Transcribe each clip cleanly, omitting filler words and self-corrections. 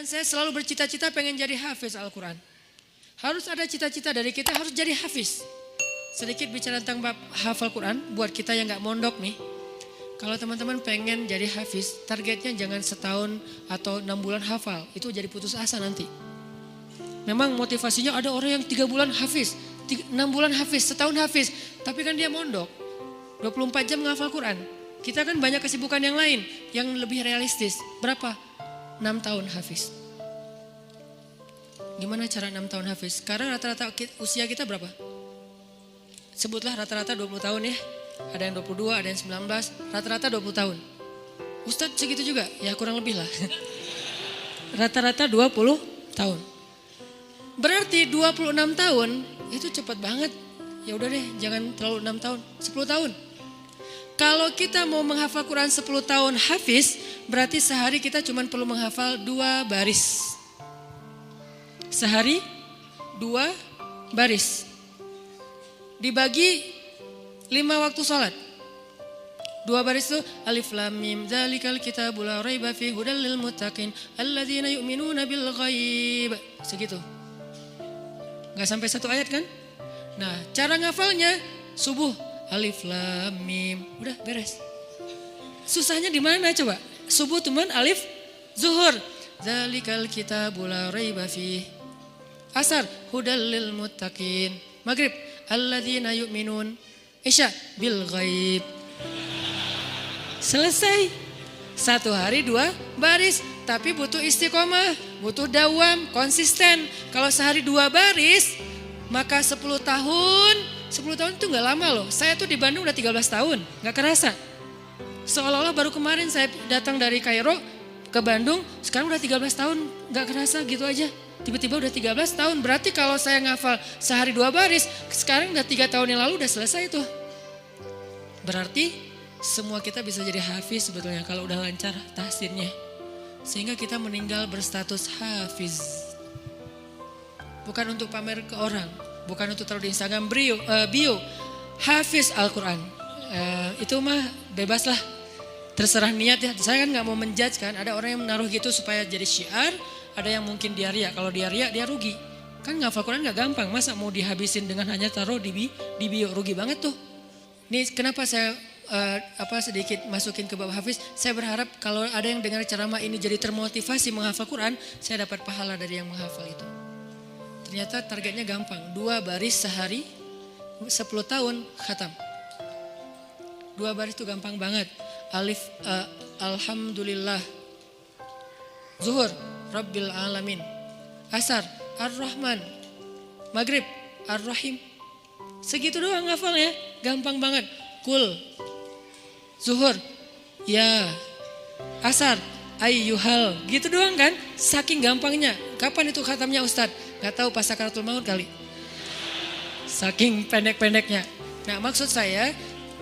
saya selalu bercita-cita pengen jadi hafiz Al-Quran. Harus ada cita-cita dari kita harus jadi hafiz. Sedikit bicara tentang bab hafal Quran buat kita yang gak mondok nih. Kalau teman-teman pengen jadi hafiz, targetnya jangan setahun atau 6 bulan hafal. Itu jadi putus asa nanti. Memang motivasinya ada orang yang 3 bulan hafiz, 6 bulan hafiz, setahun hafiz. Tapi kan dia mondok, 24 jam menghafal Quran. Kita kan banyak kesibukan yang lain, yang lebih realistis. Berapa? 6 tahun hafiz. Gimana cara 6 tahun hafiz? Sekarang rata-rata usia kita berapa? Sebutlah rata-rata 20 tahun ya. Ada yang 22, ada yang 19, rata-rata 20 tahun. Ustadz segitu juga? Ya kurang lebih lah. Rata-rata 20 tahun. Berarti 26 tahun itu cepat banget. Ya udah deh, jangan terlalu 6 tahun, 10 tahun. Kalau kita mau menghafal Quran 10 tahun hafiz, berarti sehari kita cuma perlu menghafal 2 baris. Sehari 2 baris. Dibagi 5 waktu sholat. 2 baris itu alif lam mim dzalikal kitabul la raiba fihi hudal lil muttaqin alladzina yu'minuna bil ghaib. Segitu. Enggak sampai 1 ayat kan? Nah, cara ngafalnya subuh alif lam mim, udah beres. Susahnya di mana coba? Subuh teman alif, zuhur dzalikal kitabul la raiba fihi. Asar hudal lil muttaqin. Maghrib alladzina yu'minun. Isya bil ghaib. Selesai. 1 hari 2 baris. Tapi butuh istiqomah, butuh dawam, konsisten. Kalau sehari 2 baris, maka 10 tahun. 10 tahun itu gak lama loh. Saya tuh di Bandung udah 13 tahun, gak kerasa. Seolah-olah baru kemarin saya datang dari Kairo ke Bandung, sekarang udah 13 tahun, gak kerasa gitu aja. Tiba-tiba udah 13 tahun, berarti kalau saya ngafal sehari 2 baris, sekarang udah 3 tahun yang lalu udah selesai tuh. Berarti semua kita bisa jadi hafiz sebetulnya kalau udah lancar tahsinnya. Sehingga kita meninggal berstatus hafiz. Bukan untuk pamer ke orang, bukan untuk taruh di Instagram bio, hafiz Al-Quran. Itu mah bebas lah, terserah niat ya. Saya kan gak mau menjudge kan, ada orang yang menaruh gitu supaya jadi syiar. Ada yang mungkin dia riak, kalau dia riak dia rugi. Kan ngafal Quran gak gampang, masa mau dihabisin dengan hanya taruh di bio, rugi banget tuh. Ini kenapa saya sedikit masukin ke bab hafiz. Saya berharap kalau ada yang dengar ceramah ini jadi termotivasi menghafal Quran, saya dapat pahala dari yang menghafal itu. Ternyata targetnya gampang, 2 baris sehari, 10 tahun khatam. 2 baris itu gampang banget. Alif, alhamdulillah. Zuhur, Rabbil alamin. Asar, Ar-Rahman. Maghrib, Ar-Rahim. Segitu doang ngafalnya, gampang banget. Kul, Zuhur, ya. Asar, ayyuhal. Gitu doang kan, saking gampangnya. Kapan itu khatamnya Ustadz? Gak tahu pas sakaratul maut kali. Saking pendek-pendeknya. Nah maksud saya,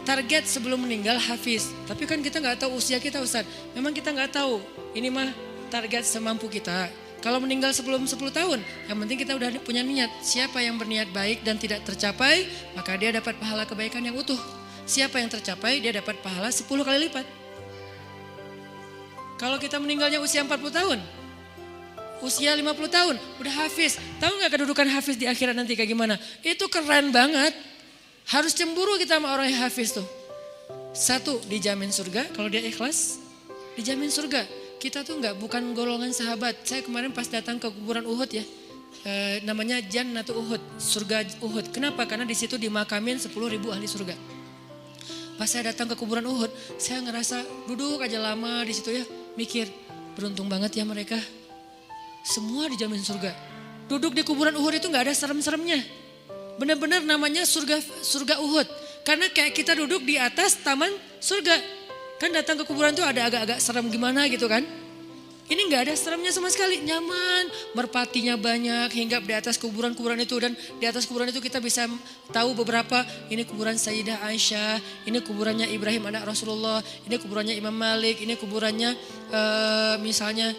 target sebelum meninggal hafiz. Tapi kan kita gak tahu usia kita Ustadz. Memang kita gak tahu, ini mah target semampu kita. Kalau meninggal sebelum 10 tahun, yang penting kita udah punya niat. Siapa yang berniat baik dan tidak tercapai, maka dia dapat pahala kebaikan yang utuh. Siapa yang tercapai, dia dapat pahala 10 kali lipat. Kalau kita meninggalnya usia 40 tahun, usia 50 tahun, udah hafiz. Tahu gak kedudukan hafiz di akhirat nanti kayak gimana? Itu keren banget. Harus cemburu kita sama orang yang hafiz tuh. 1, dijamin surga, kalau dia ikhlas, dijamin surga. Kita tuh bukan golongan sahabat. Saya kemarin pas datang ke kuburan Uhud ya, namanya Jannatu Uhud, surga Uhud. Kenapa? Karena di situ dimakamin 10.000 ahli surga. Pas saya datang ke kuburan Uhud, saya ngerasa duduk aja lama di situ ya, mikir beruntung banget ya mereka. Semua dijamin surga. Duduk di kuburan Uhud itu nggak ada serem-seremnya. Benar-benar namanya surga Uhud. Karena kayak kita duduk di atas taman surga. Kan datang ke kuburan tuh ada agak-agak serem gimana gitu kan. Ini gak ada seremnya sama sekali, nyaman. Merpatinya banyak, hinggap di atas kuburan-kuburan itu. Dan di atas kuburan itu kita bisa tahu beberapa. Ini kuburan Sayyidah Aisyah, ini kuburannya Ibrahim anak Rasulullah, ini kuburannya Imam Malik, ini kuburannya misalnya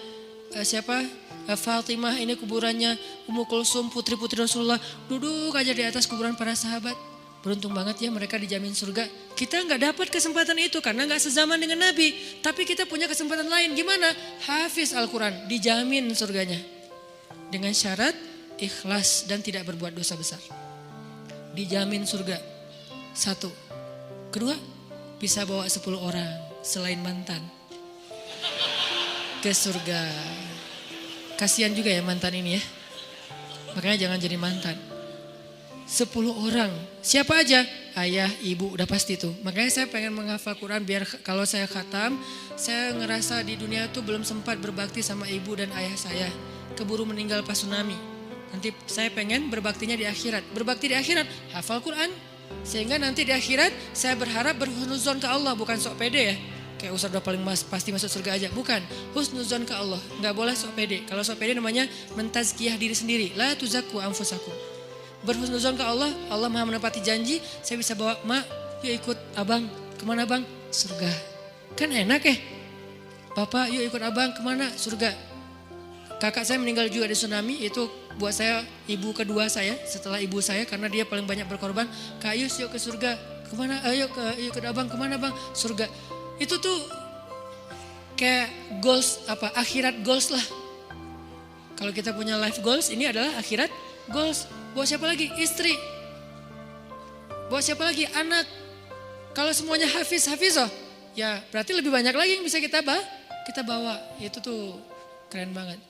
Fatimah, ini kuburannya Ummu Kulsum, putri-putri Rasulullah. Duduk aja di atas kuburan para sahabat. Beruntung banget ya mereka dijamin surga. Kita nggak dapat kesempatan itu karena nggak sezaman dengan Nabi. Tapi kita punya kesempatan lain. Gimana? Hafiz Al-Quran, dijamin surganya. Dengan syarat ikhlas dan tidak berbuat dosa besar. Dijamin surga. 1. Kedua, bisa bawa 10 orang selain mantan ke surga. Kasihan juga ya mantan ini ya. Makanya jangan jadi mantan. 10 orang. Siapa aja? Ayah, ibu, udah pasti tuh. Makanya saya pengen menghafal Quran biar kalau saya khatam, saya ngerasa di dunia tuh belum sempat berbakti sama ibu dan ayah saya. Keburu meninggal pas tsunami. Nanti saya pengen berbaktinya di akhirat. Berbakti di akhirat, hafal Quran. Sehingga nanti di akhirat saya berharap berhusnuzon ke Allah, bukan sok pede ya. Kayak Ustaz udah paling pasti masuk surga aja. Bukan, husnuzon ke Allah. Gak boleh sok pede. Kalau sok pede namanya mentazkiyah diri sendiri. La tuzakku anfusakum. Berhusnuzon ke Allah, Allah maha menepati janji. Saya bisa bawa, mak yuk ikut abang. Kemana bang? Surga. Kan enak ya. Bapak yuk ikut abang kemana? Surga. Kakak saya meninggal juga di tsunami. Itu buat saya ibu kedua saya setelah ibu saya. Karena dia paling banyak berkorban. Kak Yus yuk ke surga. Kemana? Ayo ke abang, kemana bang? Surga. Itu tuh kayak goals, akhirat goals lah. Kalau kita punya life goals, ini adalah akhirat goals. Buat siapa lagi? Istri. Buat siapa lagi? Anak. Kalau semuanya hafizoh, ya berarti lebih banyak lagi yang bisa kita bawa. Itu tuh keren banget.